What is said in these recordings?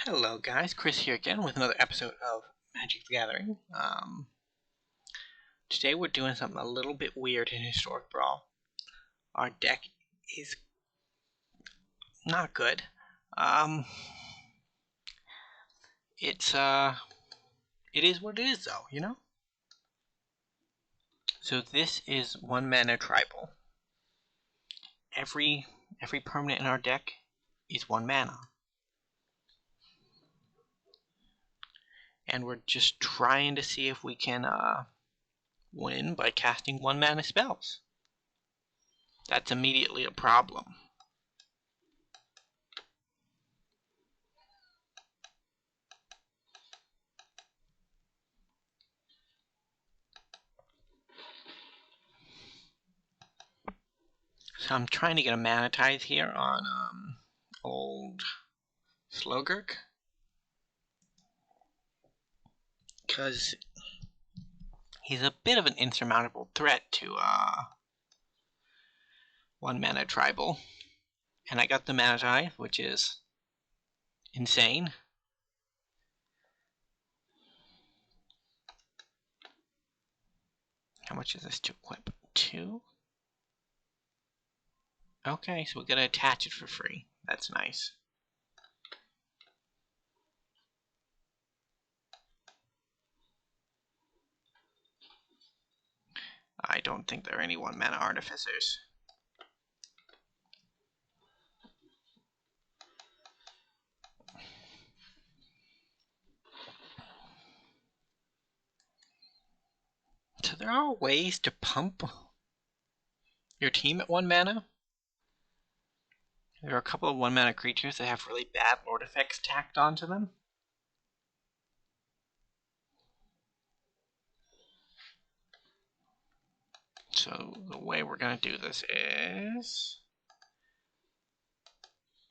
Hello guys, Chris here again with another episode of Magic the Gathering. Today we're doing something a little bit weird in Historic Brawl. Our deck is not good. It is what it is though, you know? So this is 1-mana tribal. Every permanent in our deck is 1 mana. And we're just trying to see if we can win by casting 1-mana spells. That's immediately a problem. So I'm trying to get a Manatize here on old Slogurk, because he's a bit of an insurmountable threat to 1-mana tribal. And I got the Manatize, which is insane. How much is this to equip? 2? Okay, so we're gonna attach it for free. That's nice. I don't think there are any 1-mana artificers. So there are ways to pump your team at 1 mana. There are a couple of 1-mana creatures that have really bad Lord effects tacked onto them. So the way we're going to do this is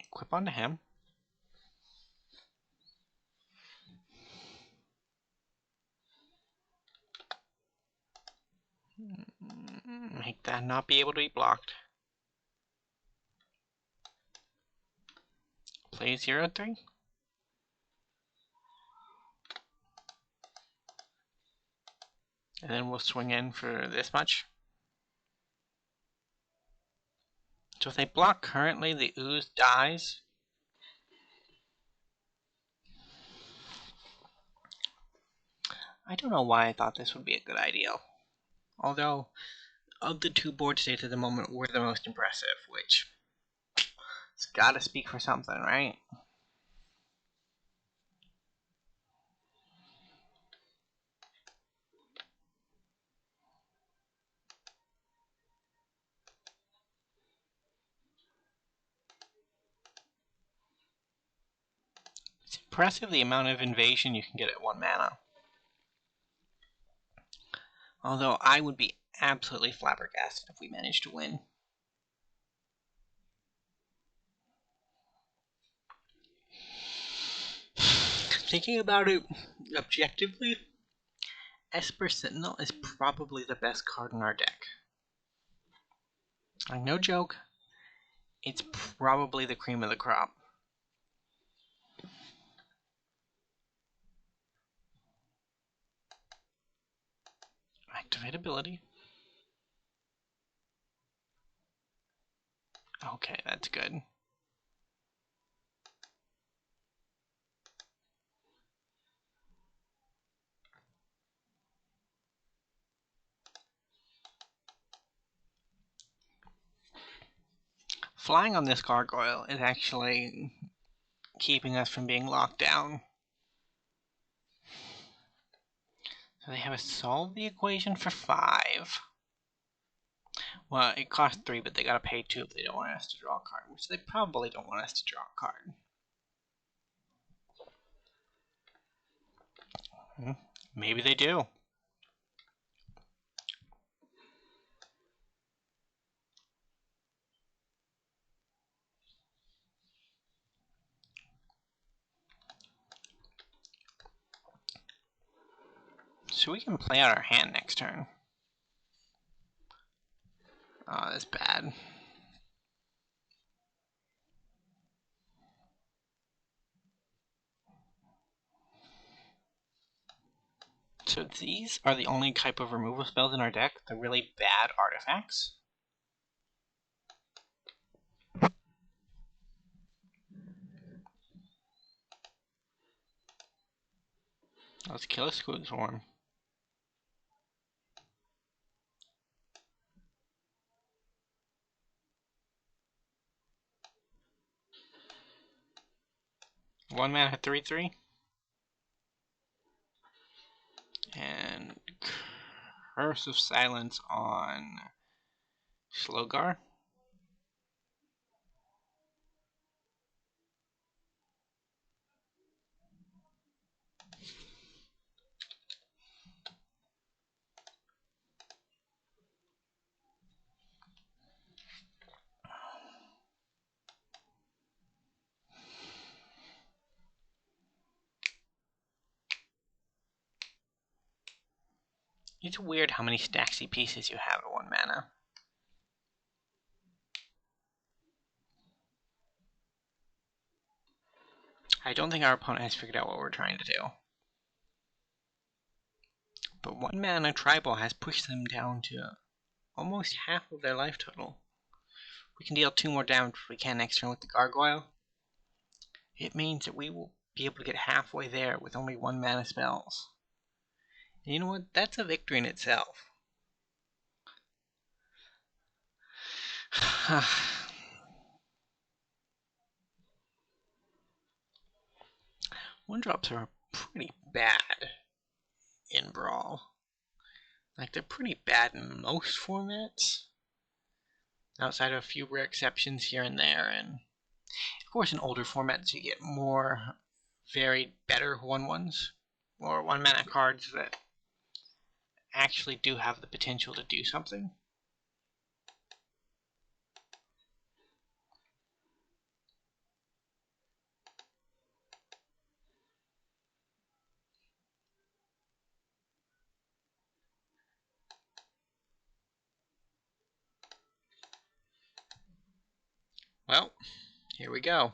equip onto him. Make that not be able to be blocked. Play 0-3. And then we'll swing in for this much. So if they block currently, the ooze dies. I don't know why I thought this would be a good idea. Although, of the 2 board states at the moment, we're the most impressive, which it's gotta speak for something, right? It's impressive the amount of invasion you can get at 1 mana. Although I would be absolutely flabbergasted if we managed to win. Thinking about it objectively, Esper Sentinel is probably the best card in our deck. Like, no joke, it's probably the cream of the crop. Activate ability. Okay, that's good. Flying on this gargoyle is actually keeping us from being locked down. So they have to solve the equation for 5. Well, it costs 3, but they gotta pay 2 if they don't want us to draw a card, which they probably don't want us to draw a card. Maybe they do. So we can play out our hand next turn. Oh, that's bad. So these are the only type of removal spells in our deck, the really bad artifacts. Let's kill a Squid Swarm. One mana 3/3. And Curse of Silence on Slogar. It's weird how many Staxy pieces you have at 1 mana. I don't think our opponent has figured out what we're trying to do. But 1 mana tribal has pushed them down to almost half of their life total. We can deal 2 more damage if we can next turn with the Gargoyle. It means that we will be able to get halfway there with only 1 mana spells. And you know what? That's a victory in itself. One drops are pretty bad in Brawl. Like, they're pretty bad in most formats, outside of a few rare exceptions here and there. And of course, in older formats, you get more varied, better 1/1s, or 1 mana cards that actually do have the potential to do something. Well, here we go.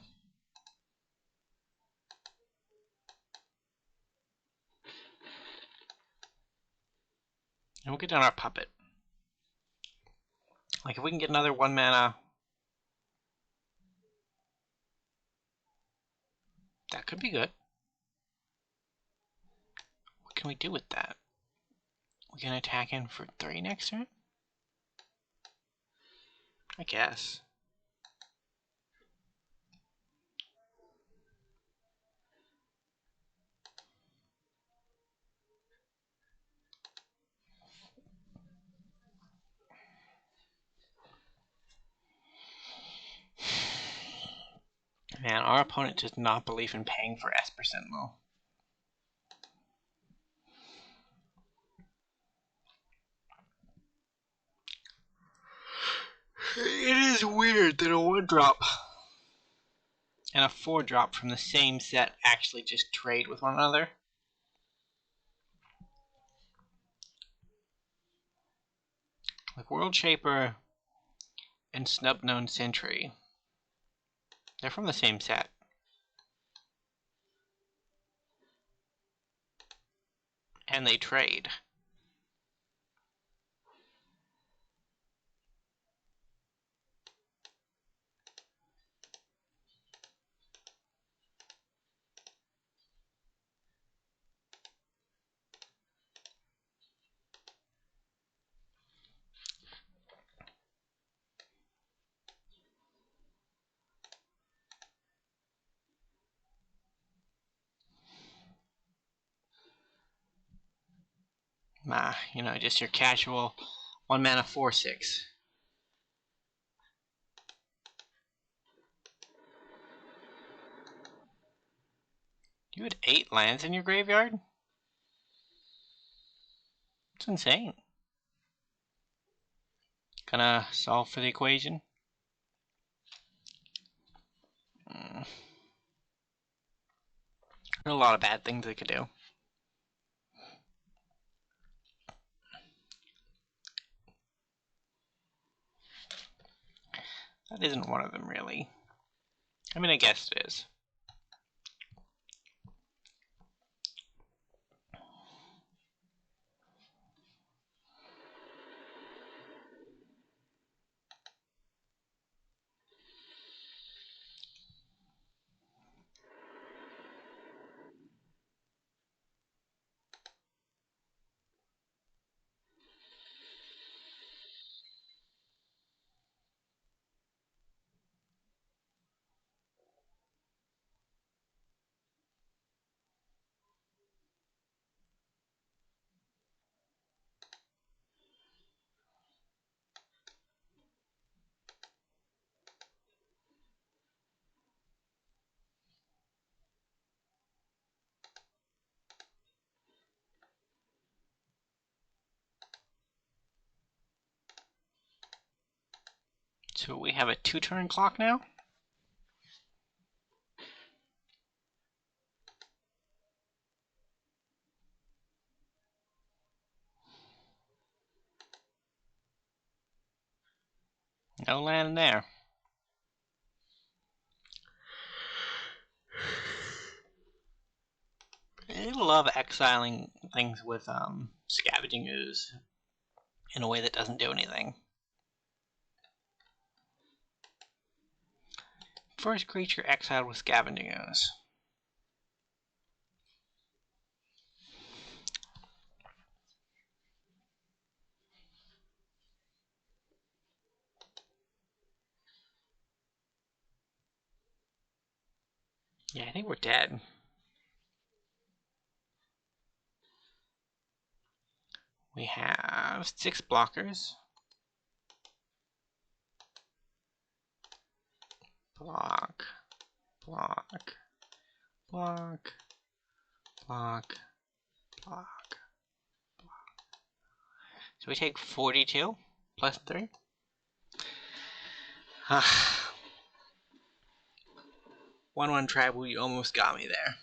And we'll get down our puppet. Like, if we can get another 1 mana, that could be good. What can we do with that? We can attack in for 3 next turn? I guess. Man, our opponent does not believe in paying for Esper Sentinel. It is weird that a 1-drop and a 4-drop from the same set actually just trade with one another. Like World Shaper and Snubknown Sentry. They're from the same set. And they trade. You know, just your casual 1 mana 4/6. You had 8 lands in your graveyard? It's insane. Gonna solve for the equation? There are a lot of bad things they could do. That isn't one of them, really. I mean, I guess it is. So we have a 2-turn clock now? No land there. I love exiling things with scavenging ooze in a way that doesn't do anything. First creature exiled with scavenging ooze. Yeah, I think we're dead. We have 6 blockers. Block, block, block, block, block, block. So we take 42 plus 3. 1/1 tribal, you almost got me there.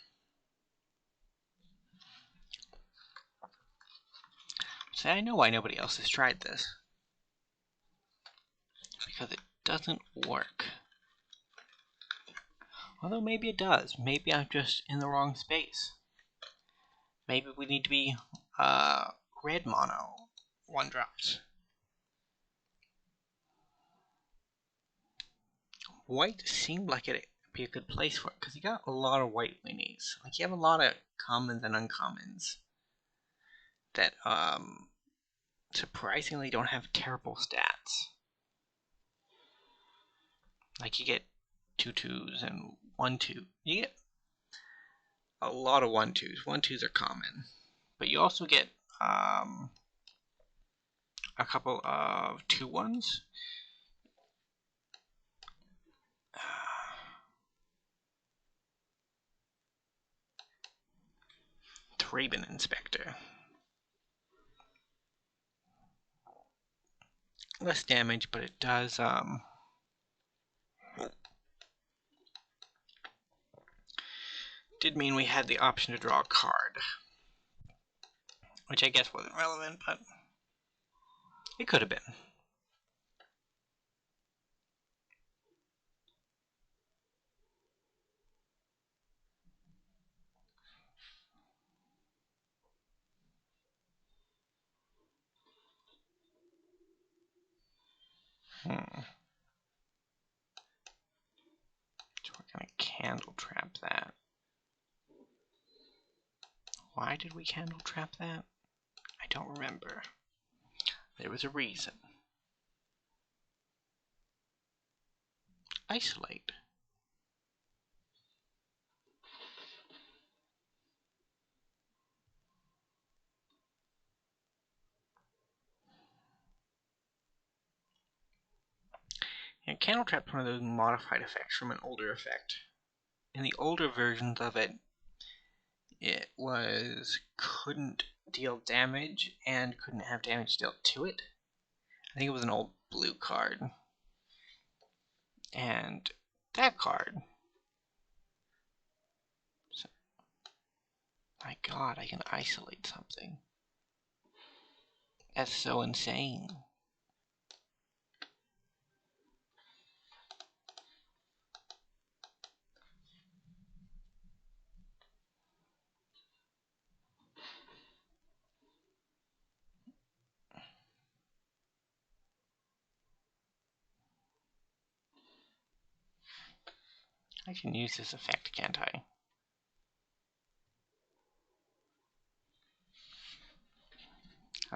See, I know why nobody else has tried this. Because it doesn't work. Although maybe it does. Maybe I'm just in the wrong space. Maybe we need to be red mono 1-drops. White seemed like it'd be a good place for it, because you got a lot of white minis. Like, you have a lot of commons and uncommons that surprisingly don't have terrible stats. Like, you get 2/2s and 1/2. You get a lot of 1/2s. 1/2s are common. But you also get a couple of 2/1s. 3-bin Inspector. Less damage, but it does did mean we had the option to draw a card, which I guess wasn't relevant, but it could have been. So we're gonna candle trap that. Why did we candle trap that? I don't remember. There was a reason. Isolate. And candle trap is one of those modified effects from an older effect. In the older versions of it, it was couldn't deal damage and couldn't have damage dealt to it. I think it was an old blue card. And that card. So, my god, I can isolate something. That's so insane. I can use this effect, can't I?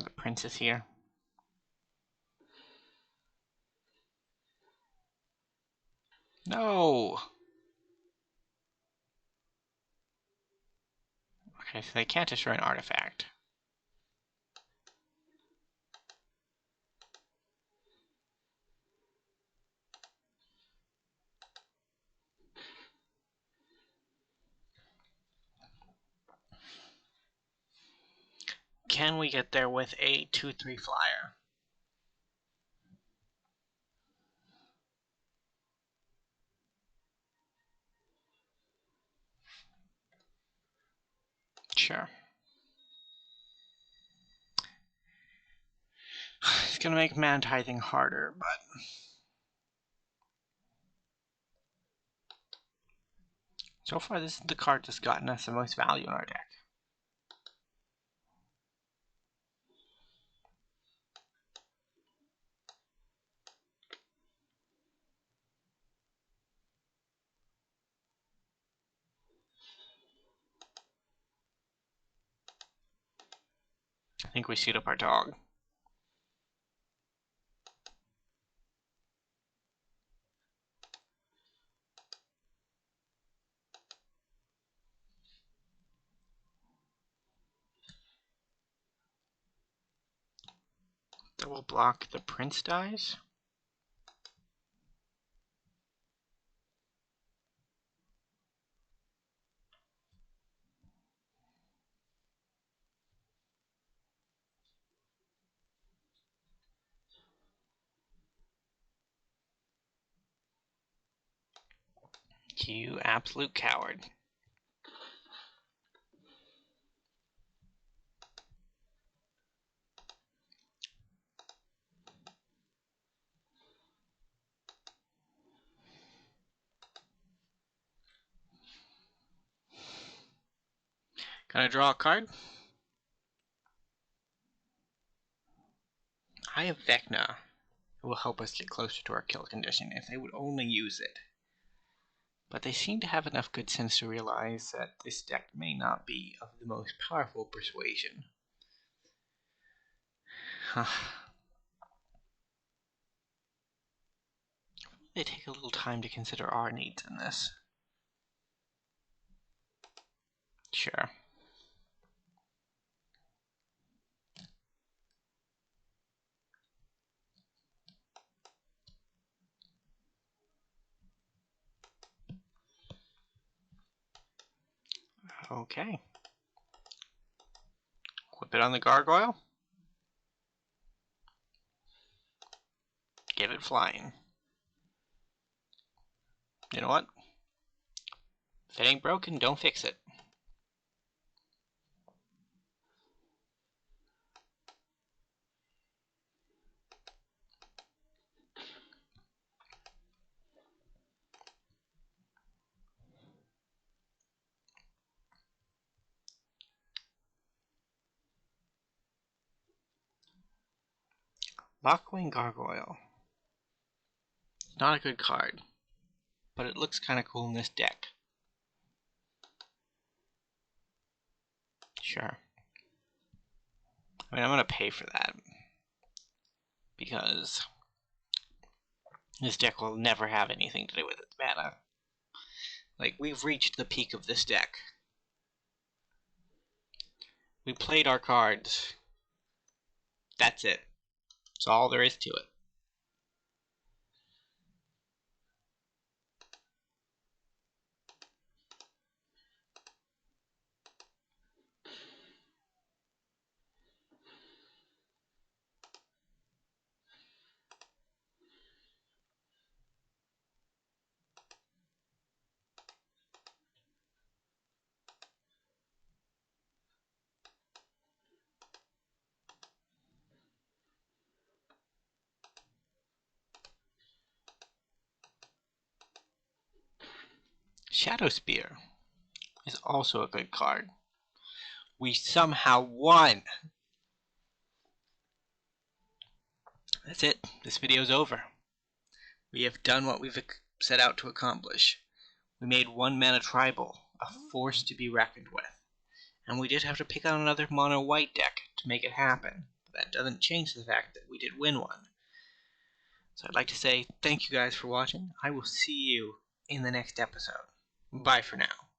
The princess here. No! Okay, so they can't destroy an artifact. Can we get there with a 2/3 flyer? Sure. It's gonna make mana tithing harder, but so far this is the card that's gotten us the most value in our deck. I think we suit up our dog. Double block, the prince dies. You absolute coward. Can I draw a card? I have Vecna. It will help us get closer to our kill condition if they would only use it. But they seem to have enough good sense to realize that this deck may not be of the most powerful persuasion. They take a little time to consider our needs in this. Sure. Okay. Whip it on the gargoyle. Get it flying. You know what? If it ain't broken, don't fix it. Lockwing Gargoyle. It's not a good card, but it looks kind of cool in this deck. Sure. I mean, I'm going to pay for that, because this deck will never have anything to do with its mana. Like, we've reached the peak of this deck. We played our cards. That's it. That's all there is to it. Shadow Spear is also a good card. We somehow won! That's it. This video's over. We have done what we've set out to accomplish. We made one mana tribal, a force to be reckoned with. And we did have to pick out another mono white deck to make it happen. But that doesn't change the fact that we did win one. So I'd like to say thank you guys for watching. I will see you in the next episode. Bye for now.